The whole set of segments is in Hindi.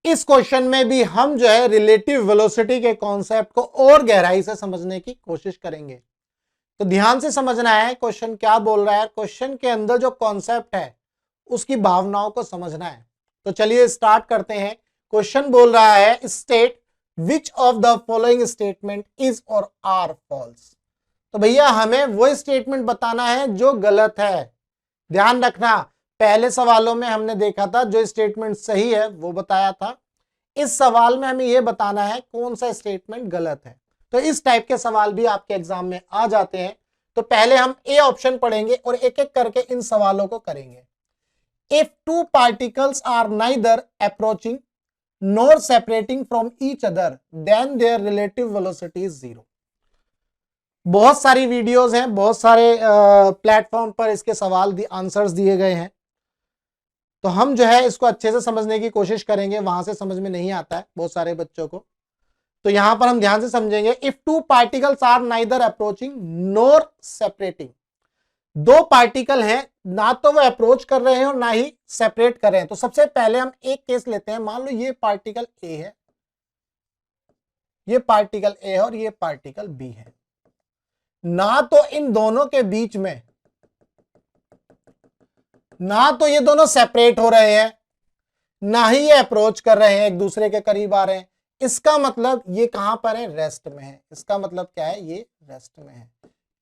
इस क्वेश्चन में भी हम जो है रिलेटिव वेलोसिटी के कॉन्सेप्ट को और गहराई से समझने की कोशिश करेंगे। तो ध्यान से समझना है क्वेश्चन क्या बोल रहा है, क्वेश्चन के अंदर जो कॉन्सेप्ट है उसकी भावनाओं को समझना है। तो चलिए स्टार्ट करते हैं। क्वेश्चन बोल रहा है state which of the following statement is और आर फॉल्स। तो भैया हमें वो स्टेटमेंट बताना है जो गलत है। ध्यान रखना, पहले सवालों में हमने देखा था जो स्टेटमेंट सही है वो बताया था। इस सवाल में हमें यह बताना है कौन सा स्टेटमेंट गलत है। तो इस टाइप के सवाल भी आपके एग्जाम में आ जाते हैं। तो पहले हम ए ऑप्शन पढ़ेंगे और एक एक करके इन सवालों को करेंगे। If two particles are neither approaching nor separating from each other then their relative velocity is 0। बहुत सारी वीडियोस हैं, बहुत सारे प्लेटफॉर्म पर इसके सवाल आंसर्स दिए गए हैं। तो हम जो है इसको अच्छे से समझने की कोशिश करेंगे, वहां से समझ में नहीं आता है बहुत सारे बच्चों को। तो यहां पर हम ध्यान से समझेंगे। If two particles are neither approaching nor separating, दो पार्टिकल हैं, ना तो वो अप्रोच कर रहे हैं और ना ही सेपरेट कर रहे हैं। तो सबसे पहले हम एक केस लेते हैं। मान लो ये पार्टिकल ए है, ये पार्टिकल ए है और ये पार्टिकल बी है। ना तो इन दोनों के बीच में, ना तो ये दोनों सेपरेट हो रहे हैं, ना ही ये अप्रोच कर रहे हैं, एक दूसरे के करीब आ रहे हैं। इसका मतलब ये कहां पर है, रेस्ट में है। इसका मतलब क्या है, ये रेस्ट में है।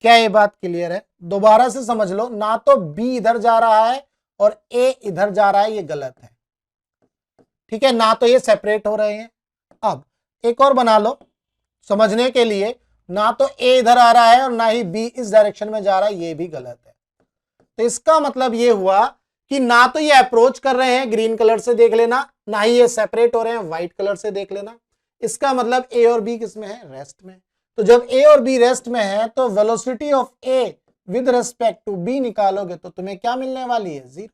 क्या ये बात क्लियर है? दोबारा से समझ लो, ना तो बी इधर जा रहा है और ए इधर जा रहा है, ये गलत है। ठीक है, ना तो ये सेपरेट हो रहे हैं। अब एक और बना लो समझने के लिए, ना तो ए इधर आ रहा है और ना ही बी इस डायरेक्शन में जा रहा है, ये भी गलत है। तो इसका मतलब ये हुआ कि ना तो ये अप्रोच कर रहे हैं, ग्रीन कलर से देख लेना, ना ही ये सेपरेट हो रहे हैं, व्हाइट कलर से देख लेना। इसका मतलब ए और बी किस में है, रेस्ट में। तो जब ए और बी रेस्ट में है तो velocity of A with respect to B निकालोगे तो तुम्हें क्या मिलने वाली है, 0।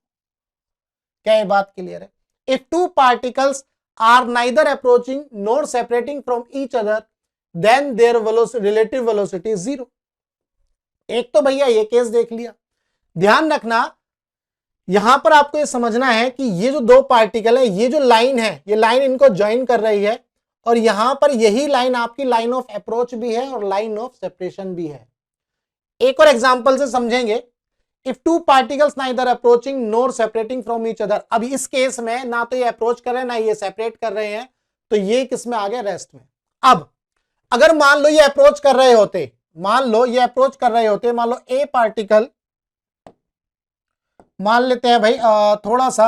क्या ये बात क्लियर है? If two particles are neither approaching nor separating from each other then their relative velocity is 0। एक तो भैया ये केस देख लिया। ध्यान रखना, यहां पर आपको ये समझना है कि ये जो दो पार्टिकल है, ये जो लाइन है, ये लाइन इनको ज्वाइन कर रही है और यहां पर यही लाइन आपकी लाइन ऑफ अप्रोच भी है और लाइन ऑफ सेपरेशन भी है। एक और एग्जांपल से समझेंगे। If two particles neither approaching nor separating from each other, अब इस केस में ना तो ये अप्रोच कर रहे हैं ना ये सेपरेट कर रहे हैं, तो ये किस में आ गया, रेस्ट में। अब अगर मान लो ये अप्रोच कर रहे होते, मान लो ये अप्रोच कर रहे होते, मान लो ए पार्टिकल, मान लेते हैं भाई थोड़ा सा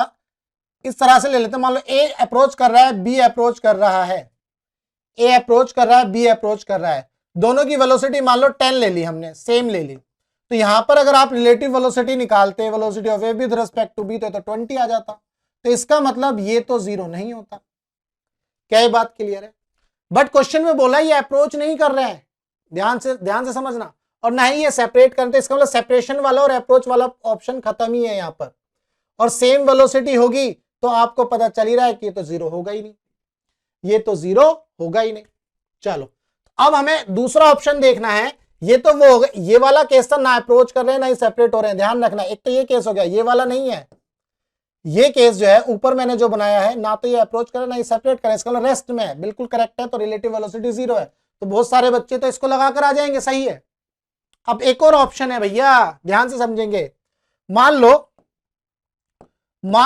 इस तरह से ले लेते हैं। मान लो ए अप्रोच कर रहा है, बी अप्रोच कर रहा है, ए अप्रोच कर रहा है, बी अप्रोच कर रहा है। दोनों की वेलोसिटी मान लो 10 ले ली हमने, सेम ले ली। तो यहां पर अगर आप रिलेटिव वेलोसिटी निकालते, velocity of A with respect to B, तो 20 आ जाता। तो इसका मतलब ये तो 0 नहीं होता। क्या ये बात क्लियर है? बट क्वेश्चन में बोला ये अप्रोच नहीं कर रहे हैं, ध्यान से समझना, और ना ही ये सेपरेट करते। इसका मतलब सेपरेशन वाला और अप्रोच वाला ऑप्शन खत्म ही है यहां पर। और सेम वेलोसिटी होगी तो आपको पता चल ही रहा है कि ये तो 0 होगा ही नहीं, ये तो 0 होगा ही नहीं। चलो अब हमें दूसरा ऑप्शन देखना है। ये तो वो हो गया, ये वाला केस था, ना अप्रोच कर रहे हैं ना ही सेपरेट हो रहे हैं। ध्यान रखना, एक तो ये केस हो गया, ये वाला नहीं है। ये केस जो है ऊपर मैंने जो बनाया है, ना तो ये अप्रोच करे ना ही सेपरेट करे, इसका मतलब रेस्ट में है, बिल्कुल करेक्ट है। तो रिलेटिव वेलोसिटी 0 है। तो बहुत सारे बच्चे तो इसको लगाकर आ जाएंगे, सही है। अब एक और ऑप्शन है भैया, ध्यान से समझेंगे। मान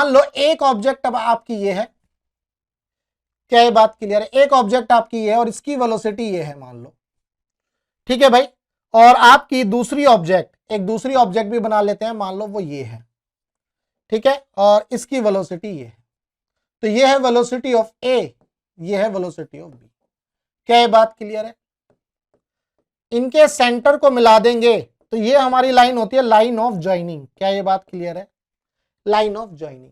लो एक ऑब्जेक्ट अब आपकी ये है। क्या ये बात क्लियर है? एक ऑब्जेक्ट आपकी ये है और इसकी वेलोसिटी ये है, मान लो। ठीक है भाई, और आपकी दूसरी ऑब्जेक्ट, एक दूसरी ऑब्जेक्ट भी बना लेते हैं, मान लो वो ये है। ठीक है, और इसकी वेलोसिटी ये है। तो ये है वेलोसिटी ऑफ ए, ये है वेलोसिटी ऑफ बी। क्या ये बात क्लियर है? इनके सेंटर को मिला देंगे तो ये हमारी लाइन होती है लाइन ऑफ ज्वाइनिंग। क्या ये बात क्लियर है? Line of joining.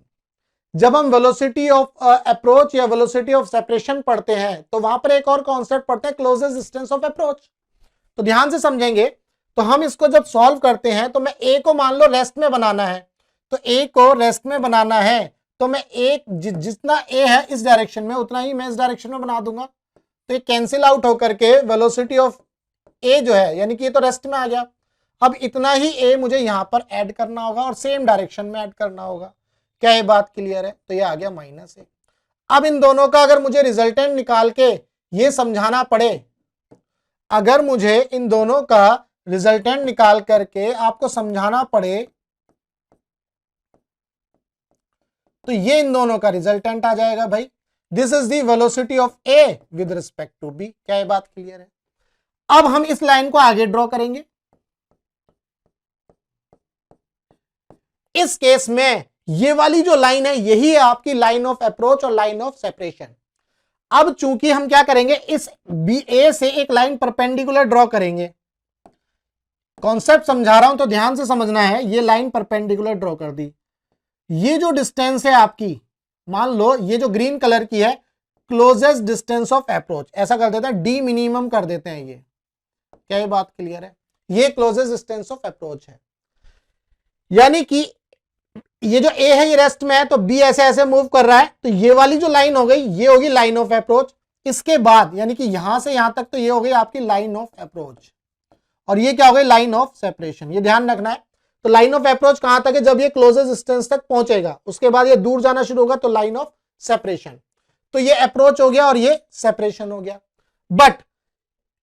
जब हम वेलोसिटी ऑफ अप्रोच या वेलोसिटी ऑफ सेपरेशन पढ़ते हैं तो वहां पर एक और कॉन्सेप्ट पढ़ते हैं, क्लोजेस्ट डिस्टेंस ऑफ अप्रोच। तो ध्यान से समझेंगे। तो हम इसको जब सॉल्व करते हैं तो मैं ए को मान लो रेस्ट में बनाना है, तो ए को रेस्ट में बनाना है तो मैं एक जितना ए है इस डायरेक्शन में उतना ही मैं इस डायरेक्शन में बना दूंगा। तो ये कैंसिल आउट होकर के वेलोसिटी ऑफ ए जो है, यानी कि ये तो रेस्ट में आ गया। अब इतना ही ए मुझे यहां पर ऐड करना होगा और सेम डायरेक्शन में ऐड करना होगा। क्या ये बात क्लियर है? तो ये आ गया -a। अब इन दोनों का अगर मुझे रिजल्टेंट निकाल के ये समझाना पड़े, अगर मुझे इन दोनों का रिजल्टेंट निकाल करके आपको समझाना पड़े, तो ये इन दोनों का रिजल्टेंट आ जाएगा भाई। This is the velocity of A with respect to B. क्या ये बात क्लियर है? अब हम इस लाइन को आगे ड्रॉ करेंगे। इस केस में ये वाली जो लाइन है यही है आपकी लाइन ऑफ अप्रोच और लाइन ऑफ सेपरेशन। अब चूंकि हम क्या करेंगे, इस बी ए से एक लाइन परपेंडिकुलर ड्रॉ करेंगे। कॉन्सेप्ट समझा रहा हूं तो ध्यान से समझना है। ये लाइन परपेंडिकुलर ड्रॉ कर दी। ये जो डिस्टेंस है आपकी, मान लो ये जो ग्रीन कलर की है, क्लोजेस्ट डिस्टेंस ऑफ अप्रोच, ऐसा कर देते हैं, डी मिनिमम कर देते हैं ये। क्या ये बात क्लियर है? ये क्लोजेस्ट डिस्टेंस ऑफ अप्रोच है, यानी कि ये जो ए है ये रेस्ट में है, तो बी ऐसे ऐसे मूव कर रहा है, तो ये वाली जो लाइन हो गई ये होगी लाइन ऑफ अप्रोच। इसके बाद यानी कि यहां से यहां तक तो ये हो गई आपकी लाइन ऑफ अप्रोच, और ये क्या हो गई, लाइन ऑफ सेपरेशन। ये ध्यान रखना है। तो लाइन ऑफ अप्रोच कहां तक है, जब ये क्लोजेस्ट डिस्टेंस तक पहुंचेगा, उसके बाद ये दूर जाना शुरू होगा तो लाइन ऑफ सेपरेशन। तो ये अप्रोच हो गया और ये सेपरेशन हो गया। बट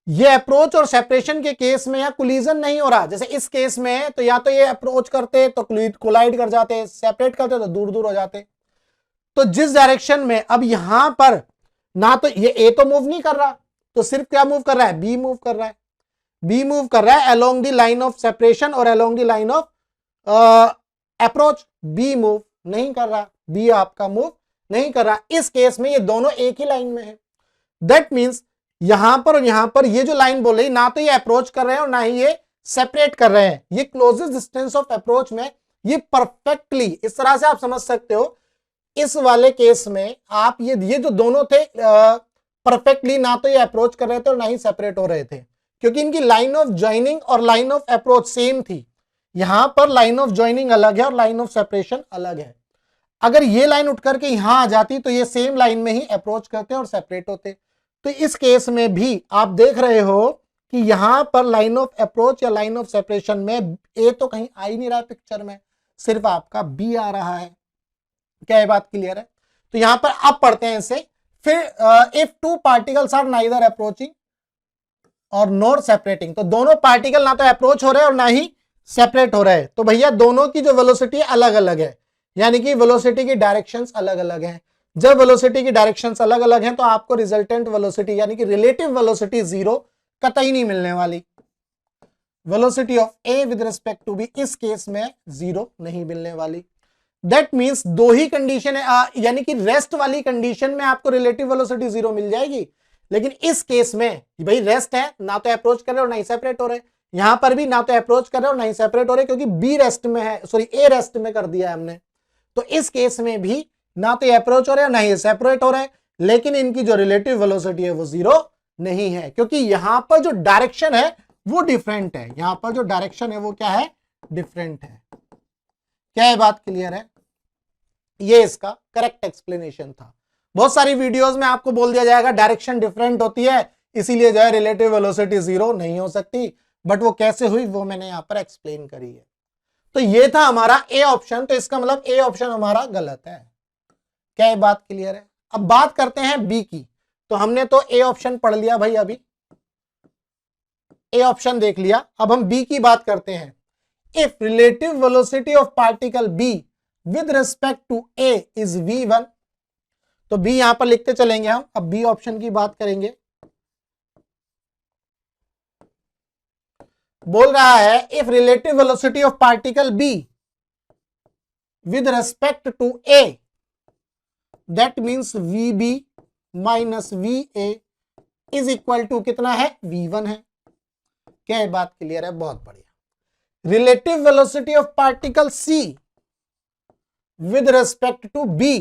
ये अप्रोच और सेपरेशन के केस में यहां कोलिजन नहीं हो रहा। जैसे इस केस में तो या तो ये अप्रोच करते तो कोलाइड कर जाते, सेपरेट करते तो दूर दूर हो जाते। तो जिस डायरेक्शन में अब यहां पर ना तो ये ए तो मूव नहीं कर रहा, तो सिर्फ क्या मूव कर रहा है, बी मूव कर रहा है। बी मूव कर रहा है along the line of separation और along the line of approach. B move नहीं कर रहा, बी आपका मूव नहीं कर रहा। इस केस में ये दोनों एक ही लाइन में है। दैट मींस यहां पर और यहां पर ये जो लाइन बोल रही, ना तो ये अप्रोच कर रहे हैं और ना ही ये सेपरेट कर रहे हैं। ये क्लोजेस्ट डिस्टेंस ऑफ अप्रोच में ये परफेक्टली इस तरह से आप समझ सकते हो। इस वाले केस में आप ये जो दोनों थे परफेक्टली ना तो ये अप्रोच कर रहे थे और ना ही सेपरेट हो रहे थे, क्योंकि इनकी लाइन ऑफ ज्वाइनिंग और लाइन ऑफ अप्रोच सेम थी। यहां पर लाइन ऑफ ज्वाइनिंग अलग है और लाइन ऑफ सेपरेशन अलग है। अगर ये लाइन उठ करके यहां आ जाती तो ये सेम लाइन में ही अप्रोच करते और सेपरेट होते। तो इस केस में भी आप देख रहे हो कि यहां पर लाइन ऑफ अप्रोच या लाइन ऑफ सेपरेशन में ए तो कहीं आ ही नहीं रहा है पिक्चर में, सिर्फ आपका बी आ रहा है। क्या ये बात क्लियर है? तो यहां पर अब पढ़ते हैं इसे। फिर if two particles are neither approaching और नॉट सेपरेटिंग, तो दोनों पार्टिकल ना तो अप्रोच हो रहे और ना ही सेपरेट हो रहे हैं, तो भैया दोनों की जो वेलोसिटी अलग अलग है, यानी कि वेलोसिटी की डायरेक्शंस अलग अलग हैं। जब वेलोसिटी की डायरेक्शंस अलग अलग हैं तो आपको रिजल्टेंट वेलोसिटी यानी कि रिलेटिव वेलोसिटी जीरो कतई नहीं मिलने वाली। Velocity of A with respect to B इस केस में जीरो नहीं मिलने वाली। दैट मींस दो ही कंडीशन है, यानी कि रेस्ट वाली कंडीशन में आपको रिलेटिव वेलोसिटी जीरो मिल जाएगी, लेकिन इस केस में भाई रेस्ट है, ना तो अप्रोच कर रहे और ना ही सेपरेट हो रहे। यहां पर भी ना तो अप्रोच कर रहे और ना ही सेपरेट हो रहे, क्योंकि बी रेस्ट में है, सॉरी ए रेस्ट में कर दिया है हमने। तो इस केस में भी ना तो अप्रोच हो रहे हैं ना ही सेपरेट हो रहे हैं, लेकिन इनकी जो रिलेटिव वेलोसिटी है वो जीरो नहीं है, क्योंकि यहां पर जो डायरेक्शन है वो डिफरेंट है। यहां पर जो डायरेक्शन है वो क्या है, डिफरेंट है। क्या ये बात क्लियर है? ये इसका करेक्ट एक्सप्लेनेशन था। बहुत सारी वीडियोस में आपको बोल दिया जाएगा डायरेक्शन डिफरेंट होती है इसीलिए जो है रिलेटिव वेलोसिटी जीरो नहीं हो सकती, बट वो कैसे हुई वो मैंने यहां पर एक्सप्लेन करी है। तो ये था हमारा ए ऑप्शन, तो इसका मतलब ए ऑप्शन हमारा गलत है। क्या ये बात क्लियर है? अब बात करते हैं बी की। तो हमने तो ए ऑप्शन पढ़ लिया भाई, अभी ए ऑप्शन देख लिया। अब हम बी की बात करते हैं। If relative velocity of particle B with respect to A is v1, तो बी यहां पर लिखते चलेंगे हम। अब बी ऑप्शन की बात करेंगे। बोल रहा है if relative velocity of particle B with respect to A, that means vb minus va is equal to कितना है, v1 है। क्या ये बात क्लियर है? बहुत बढ़िया। Relative velocity of particle c with respect to b,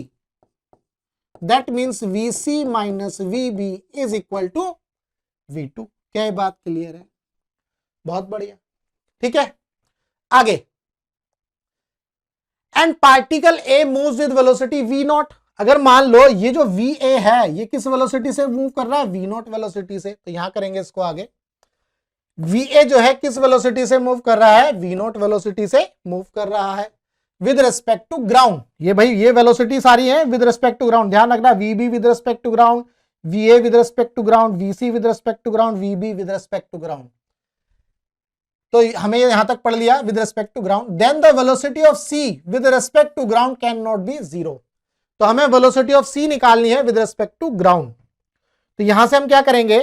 that means vc minus vb is equal to v2। क्या ये बात क्लियर है? बहुत बढ़िया। ठीक है, आगे। And particle A moves with velocity v0। अगर मान लो ये जो va है ये किस वेलोसिटी से मूव कर रहा है, v0 वेलोसिटी से, तो यहां करेंगे इसको आगे। va जो है किस वेलोसिटी से मूव कर रहा है, v0 वेलोसिटी से मूव कर रहा है। With respect to ground. ये भाई ये वेलोसिटी सारी है विद रिस्पेक्ट टू ग्राउंड, ध्यान रखना, VB with respect to ground, VA with respect to ground, VC with respect to ground, VB with respect to ground. तो हमें यहां तक पढ़ लिया with respect to ground. Then the velocity of C with respect to ground cannot be zero. तो हमें वेलोसिटी ऑफ सी निकालनी है विद रिस्पेक्ट टू ग्राउंड। तो यहां से हम क्या करेंगे,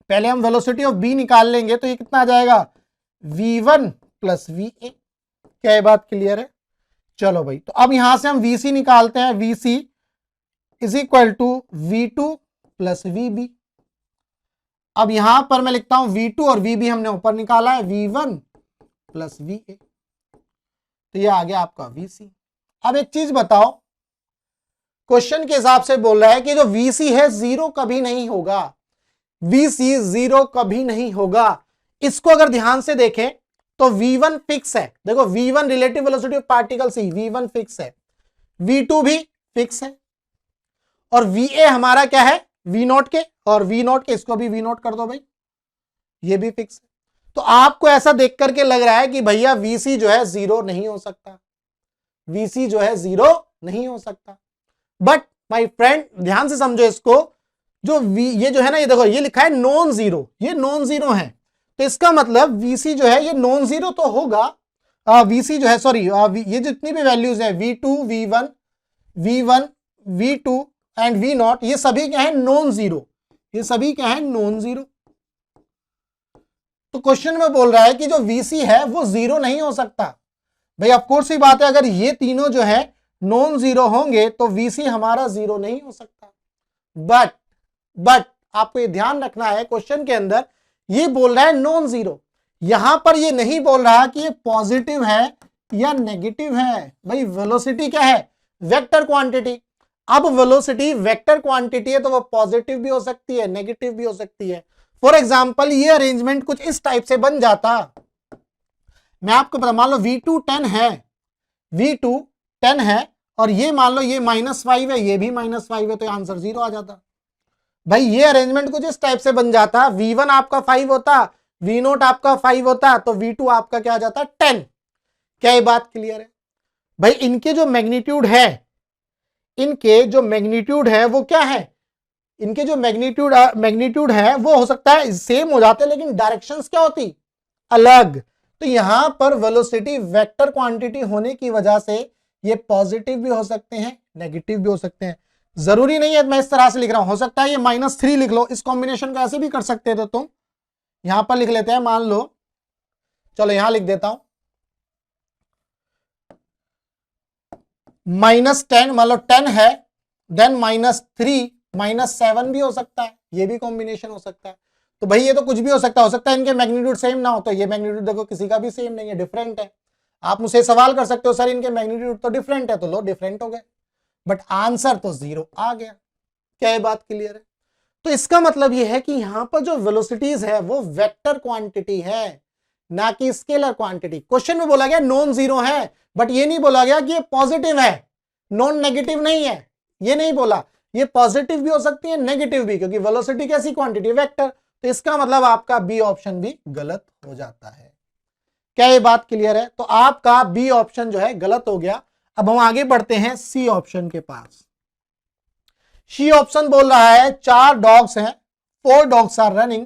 पहले हम वेलोसिटी ऑफ बी निकाल लेंगे, तो ये कितना आ जाएगा v1 प्लस वी ए। क्या ये बात क्लियर है? चलो भाई, तो अब यहां से हम vc निकालते हैं, vc is equal to v2 plus vb। अब यहां पर मैं लिखता हूं v2 और vb हमने ऊपर निकाला है, v1 प्लस va, तो ये आ गया आपका vc। अब एक चीज बताओ, क्वेश्चन के हिसाब से बोल रहा है कि जो vc है जीरो कभी नहीं होगा, vc जीरो कभी नहीं होगा। इसको अगर ध्यान से देखें तो v1 फिक्स है, देखो v1 relative velocity of particle C, v1 fix है, v2 भी फिक्स है, और va हमारा क्या है v नॉट के, और v नॉट के इसको भी v नॉट कर दो भाई, ये भी फिक्स है। तो आपको ऐसा देख करके लग रहा है कि भैया vc जो है जीरो नहीं हो सकता, vc जो है जीरो नहीं हो सकता। बट माय फ्रेंड ध्यान से समझो इसको, जो ये जो है ना, ये देखो ये लिखा है नॉन जीरो, ये नॉन जीरो है, तो इसका मतलब vc जो है ये नॉन जीरो तो होगा। vc जो है सॉरी, ये जितनी भी वैल्यूज है v2 v1 v2 and v not, ये सभी क्या है नॉन जीरो, ये सभी क्या है नॉन जीरो। तो क्वेश्चन में बोल रहा है कि जो vc है वो जीरो नहीं हो सकता। भाई ऑफ कोर्स ही बात है, अगर ये तीनों जो है नॉन जीरो होंगे तो vc हमारा जीरो नहीं हो सकता। बट आपको ये ध्यान रखना है, क्वेश्चन के अंदर ये बोल रहा है नॉन जीरो, यहां पर ये नहीं बोल रहा कि ये पॉजिटिव है या नेगेटिव है। भाई वेलोसिटी क्या है, वेक्टर क्वांटिटी। अब वेलोसिटी वेक्टर क्वांटिटी है तो वो पॉजिटिव भी हो सकती है, नेगेटिव भी हो सकती है। फॉर एग्जांपल ये अरेंजमेंट कुछ इस टाइप से बन जाता, मैं आपको बता, मान लो v2 10 है, v2 10 है, और ये मान लो ये -5 है, ये भी -5 है, तो आंसर जीरो आ जाता। भाई ये अरेंजमेंट कुछ इस टाइप से बन जाता, v1 आपका 5 होता, v नोट आपका 5 होता, तो v2 आपका क्या आ जाता 10। क्या ये बात क्लियर है? भाई इनके जो मैग्नीट्यूड है, इनके जो मैग्नीट्यूड है वो क्या है, इनके जो मैग्नीट्यूड है वो हो सकता है सेम हो जाते, लेकिन डायरेक्शंस क्या होती अलग। तो यहां पर वेलोसिटी वेक्टर क्वांटिटी होने की वजह से ये पॉजिटिव भी हो सकते हैं, नेगेटिव भी हो सकते हैं। जरूरी नहीं है मैं इस तरह से लिख रहा हूं, हो सकता है ये -3 लिख लो, इस कॉम्बिनेशन को ऐसे भी कर सकते थे तुम। यहां पर लिख लेते हैं, मान लो, चलो यहां लिख देता हूं -10, मान लो 10 है, देन -3 -7 भी हो सकता है, ये भी कॉम्बिनेशन हो सकता है। तो भाई ये तो कुछ भी हो सकता है इनके मैग्नीट्यूड सेम ना हो, तो ये मैग्नीट्यूड देखो किसी का भी सेम नहीं है, डिफरेंट है। आप मुझसे सवाल कर सकते हो सर इनके मैग्नीट्यूड तो डिफरेंट है, तो लो डिफरेंट हो गए, बट आंसर तो जीरो आ गया। क्या ये बात क्लियर है? तो इसका मतलब ये है कि यहां पर जो वेलोसिटीज है वो वेक्टर क्वांटिटी है, ना कि स्केलर क्वांटिटी। क्वेश्चन में बोला गया नॉन जीरो है, बट ये नहीं बोला गया कि ये पॉजिटिव है, नॉन नेगेटिव नहीं है, ये नहीं बोला। ये पॉजिटिव भी हो सकती है, नेगेटिव भी, क्योंकि वेलोसिटी कैसी क्वांटिटी, वेक्टर। तो इसका मतलब आपका बी ऑप्शन भी गलत हो जाता है। क्या ये बात क्लियर है? तो आपका बी ऑप्शन जो है गलत हो गया। अब हम आगे बढ़ते हैं सी ऑप्शन के पास। सी ऑप्शन बोल रहा है 4 डॉग्स हैं, 4 dogs are running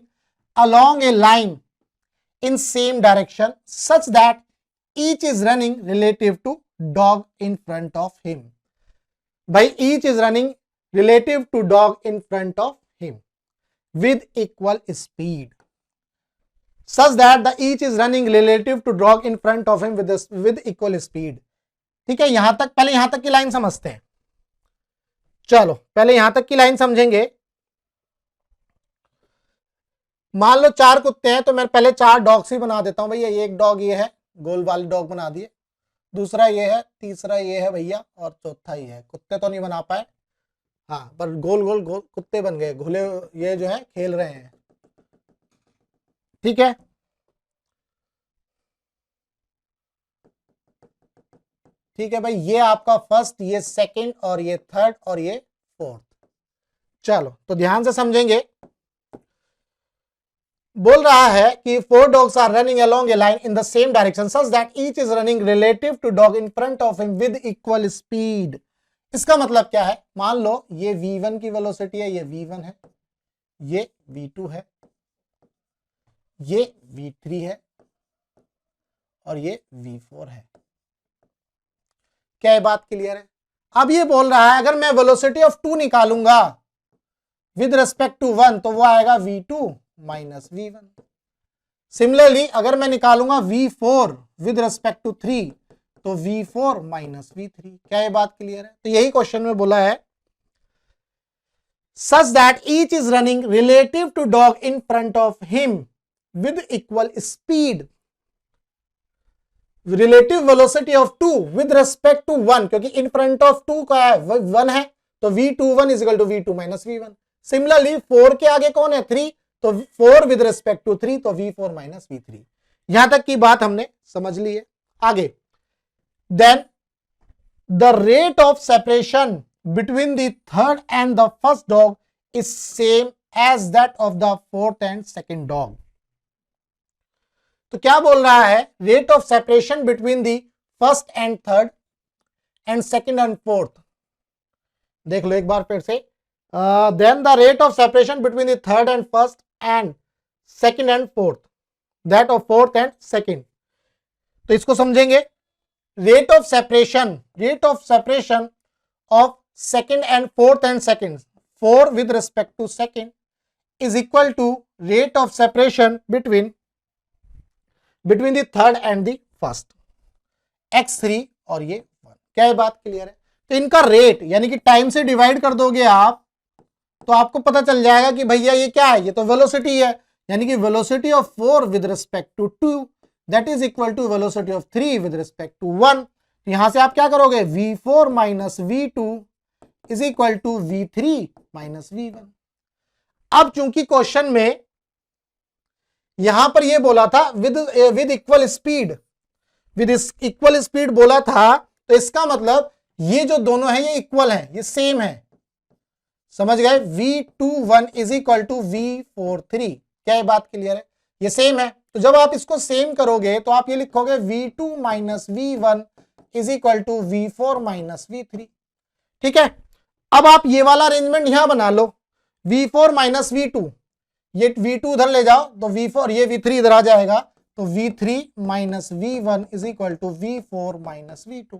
along a line in same direction such that each is running relative to dog in front of him. भाई each is running relative to dog in front of him with equal speed such that the each is running relative to dog in front of him with equal speed. ठीक है, यहां तक, पहले यहां तक की लाइन समझते हैं। चलो पहले यहां तक की लाइन समझेंगे। मान लो 4 कुत्ते हैं, तो मैं पहले 4 डॉग्स ही बना देता हूं भैया। एक डॉग ये है, गोल वाली डॉग बना दिए, दूसरा ये है, तीसरा ये है भैया, और चौथा ये है। कुत्ते तो नहीं बना पाए, हाँ, पर गोल गोल गोल कुत्ते बन गए, घुले, ये जो है खेल रहे हैं। ठीक है, ठीक है भाई, ये आपका फर्स्ट, ये सेकंड, और ये थर्ड, और ये फोर्थ। चलो तो ध्यान से समझेंगे। बोल रहा है कि 4 dogs are running along a line in the same direction such that each is running relative to dog in front of him with equal speed. इसका मतलब क्या है? मान लो ये v1 की वेलोसिटी है, ये v1 है, ये v2 है, ये v3 है और ये v4 है। क्या ये बात क्लियर है? अब ये बोल रहा है अगर मैं वेलोसिटी ऑफ 2 निकालूंगा विद रिस्पेक्ट टू 1 तो वो आएगा v2 माइनस v1। सिमिलरली अगर मैं निकालूंगा v4 विद रिस्पेक्ट टू 3 तो v4 माइनस v3। क्या ये बात क्लियर है? तो यही क्वेश्चन में बोला है such that each is running relative to dog in front of him with equal speed. Relative velocity of 2 with respect to 1, क्योंकि इन फ्रंट ऑफ 2 का है 1 है तो v21 is equal to v2 minus v1। Similarly 4 के आगे कौन है? 3, तो 4 विद रिस्पेक्ट टू 3 तो v4 माइनस v3। यहां तक की बात हमने समझ ली है। आगे then the rate of separation between the third and the first dog is same as that of the fourth and second dog. तो क्या बोल रहा है? Rate of separation between the first and third and second and fourth. देख लो एक बार फिर से। Then the rate of separation between the third and first and second and fourth, that of fourth and second. तो इसको समझेंगे। Rate of separation of second and fourth and second, 4 with respect to second is equal to rate of separation between the third and the first, x3 और ये 1। क्या ये बात क्लियर है? तो इनका रेट यानी कि टाइम से डिवाइड कर दोगे आप तो आपको पता चल जाएगा कि भैया ये क्या है, ये तो वेलोसिटी है, यानी कि velocity of 4 with respect to 2 that is equal to velocity of 3 with respect to 1। यहां से आप क्या करोगे? v4 minus v2 is equal to v3 minus v1। अब चूंकि क्वेश्चन में यहां पर ये बोला था विद इक्वल स्पीड बोला था, तो इसका मतलब ये जो दोनों है ये इक्वल है, ये सेम है। समझ गए? v21 is equal to v43। क्या ये बात क्लियर है? ये सेम है। तो जब आप इसको सेम करोगे तो आप ये लिखोगे v2 minus v1 is equal to v4 minus v3। ठीक है। अब आप ये वाला अरेंजमेंट यहां बना लो, v4 माइनस v2, ये v2 उधर ले जाओ तो v4, ये v3 इधर आ जाएगा तो v3 minus v1 is equal to v4 minus v2।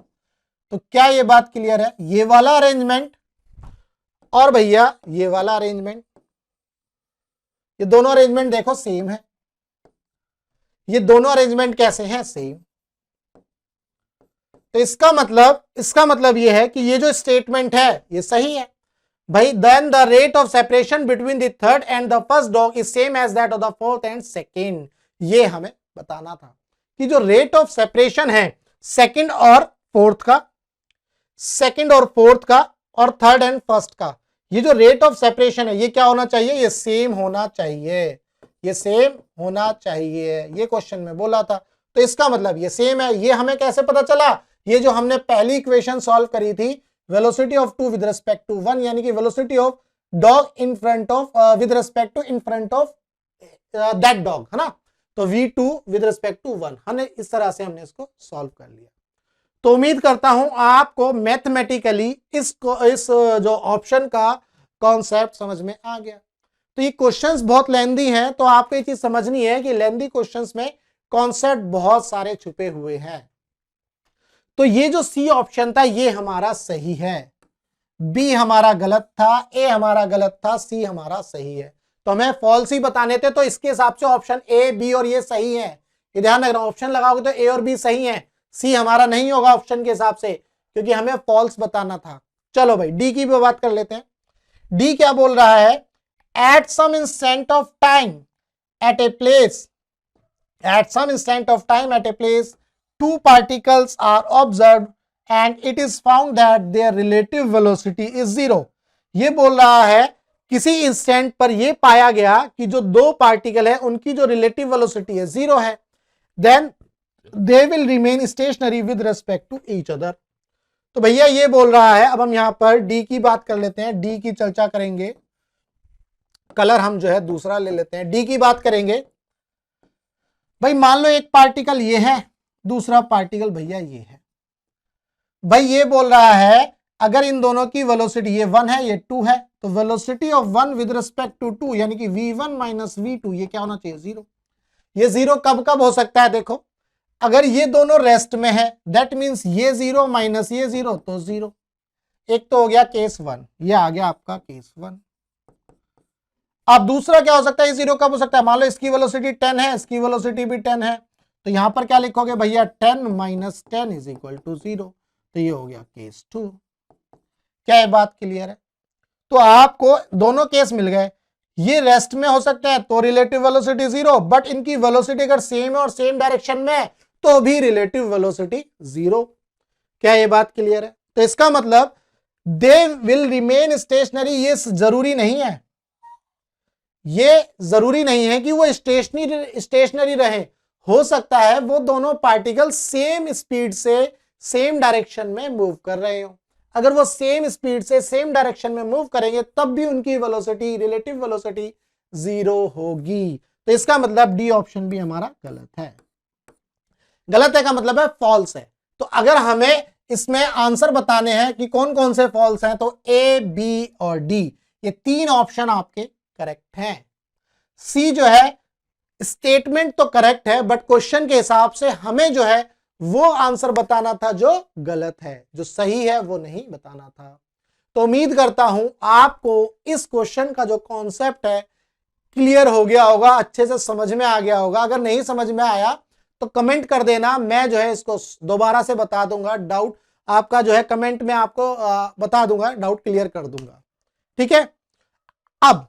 तो क्या ये बात क्लियर है? ये वाला अरेंजमेंट और भैया ये वाला अरेंजमेंट, ये दोनों अरेंजमेंट देखो सेम है। ये दोनों अरेंजमेंट कैसे हैं? सेम। तो इसका मतलब ये है कि ये जो स्टेटमेंट है ये सही है भाई। Then the rate of separation between the third and the first dog is same as that of the fourth and second. ये हमें बताना था कि जो रेट ऑफ सेपरेशन है सेकेंड और फोर्थ का और थर्ड एंड फर्स्ट का, ये जो रेट ऑफ सेपरेशन है ये क्या होना चाहिए? ये सेम होना चाहिए, ये सेम होना चाहिए। ये क्वेश्चन में बोला था, तो इसका मतलब ये सेम है। ये हमें कैसे पता चला? ये जो हमने पहली इक्वेशन सॉल्व करी थी, velocity of 2 with respect to 1, यानी कि velocity of dog in front of with respect to in front of that dog, है ना? तो v2 विद रिस्पेक्ट टू 1, हमने इस तरह से हमने इसको सॉल्व कर लिया। तो उम्मीद करता हूं आपको मैथमेटिकली इस जो ऑप्शन का कॉन्सेप्ट समझ में आ गया। तो ये क्वेश्चंस बहुत लेंदी हैं, तो आपको ये चीज समझनी है कि लेंदी क्वेश्चंस में कॉन्सेप्ट बहुत सारे छुपे हुए हैं। तो ये जो सी ऑप्शन था ये हमारा सही है, बी हमारा गलत था, ए हमारा गलत था, सी हमारा सही है। तो हमें फॉल्स ही बताने थे, तो इसके हिसाब से ऑप्शन ए, बी और ये सही है। ये ध्यान रखना, ऑप्शन लगाओगे तो ए और बी सही है, सी हमारा नहीं होगा ऑप्शन के हिसाब से, क्योंकि हमें फॉल्स बताना था। चलो भाई डी की भी बात कर लेते हैं। डी क्या बोल रहा है? At some instant of time at a place two particles are observed and it is found that their relative velocity is 0। ये बोल रहा है किसी इंस्टेंट पर ये पाया गया कि जो दो पार्टिकल है उनकी जो रिलेटिव वेलोसिटी है 0 है, then they will remain stationary with respect to each other. तो भैया ये बोल रहा है, अब हम यहां पर डी की बात कर लेते हैं, डी की चर्चा करेंगे। कलर हम जो है दूसरा ले लेते हैं। डी की बात करेंगे। भाई मान लो एक पार्टिकल ये है, दूसरा पार्टिकल भैया ये है। भाई ये बोल रहा है अगर इन दोनों की वेलोसिटी, ये 1 है ये 2 है, तो velocity of 1 with respect to 2 यानी कि v1 माइनस v2 ये क्या होना चाहिए, 0। ये 0 कब कब हो सकता है, देखो अगर ये दोनों रेस्ट में है दैट मींस ये 0 माइनस ये 0 तो 0। एक तो हो गया केस 1, ये आ गया आपका केस 1। अब दूसरा क्या हो सकता है, ये 0 कब हो सकता है, मान लो इसकी वेलोसिटी 10 है, इसकी वेलोसिटी भी 10 है, तो यहां पर क्या लिखोगे भैया 10 माइनस 10 इज इक्वल टू 0, तो ये हो गया केस 2। क्या ये बात क्लियर है? तो आपको दोनों केस मिल गए। ये रेस्ट में हो सकते हैं तो रिलेटिव वेलोसिटी 0, बट इनकी वेलोसिटी अगर सेम है और सेम डायरेक्शन में है तो भी रिलेटिव वेलोसिटी 0। क्या ये बात क्लियर है? तो इसका मतलब दे विल रिमेन स्टेशनरी, ये जरूरी नहीं है, ये जरूरी नहीं है कि वो स्टेशनरी रहे। हो सकता है वो दोनों पार्टिकल सेम स्पीड से सेम डायरेक्शन में मूव कर रहे हो। अगर वो सेम स्पीड से सेम डायरेक्शन में मूव करेंगे तब भी उनकी वेलोसिटी, रिलेटिव वेलोसिटी 0 होगी। तो इसका मतलब डी ऑप्शन भी हमारा गलत है। गलत है का मतलब है फॉल्स है। तो अगर हमें इसमें आंसर बताने हैं कि कौन कौन से फॉल्स हैं, तो ए, बी और डी ये 3 ऑप्शन आपके करेक्ट हैं। सी जो है स्टेटमेंट तो करेक्ट है बट क्वेश्चन के हिसाब से हमें जो है वो आंसर बताना था जो गलत है, जो सही है वो नहीं बताना था। तो उम्मीद करता हूं आपको इस क्वेश्चन का जो कॉन्सेप्ट है क्लियर हो गया होगा, अच्छे से समझ में आ गया होगा। अगर नहीं समझ में आया तो कमेंट कर देना, मैं जो है इसको दोबारा से बता दूंगा। डाउट आपका जो है कमेंट में आपको बता दूंगा, डाउट क्लियर कर दूंगा। ठीक है, अब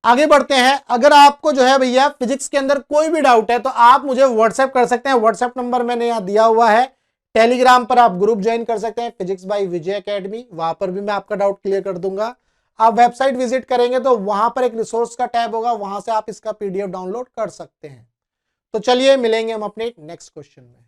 आगे बढ़ते हैं। अगर आपको जो है भैया फिजिक्स के अंदर कोई भी डाउट है तो आप मुझे व्हाट्सएप कर सकते हैं। व्हाट्सएप नंबर मैंने यहां दिया हुआ है। टेलीग्राम पर आप ग्रुप ज्वाइन कर सकते हैं फिजिक्स बाय विजय एकेडमी, वहां पर भी मैं आपका डाउट क्लियर कर दूंगा। आप वेबसाइट विजिट करेंगे तो वहां पर एक रिसोर्स का टैब होगा, वहां से आप इसका पीडीएफ डाउनलोड कर सकते हैं। तो चलिए मिलेंगे हम अपने नेक्स्ट क्वेश्चन में।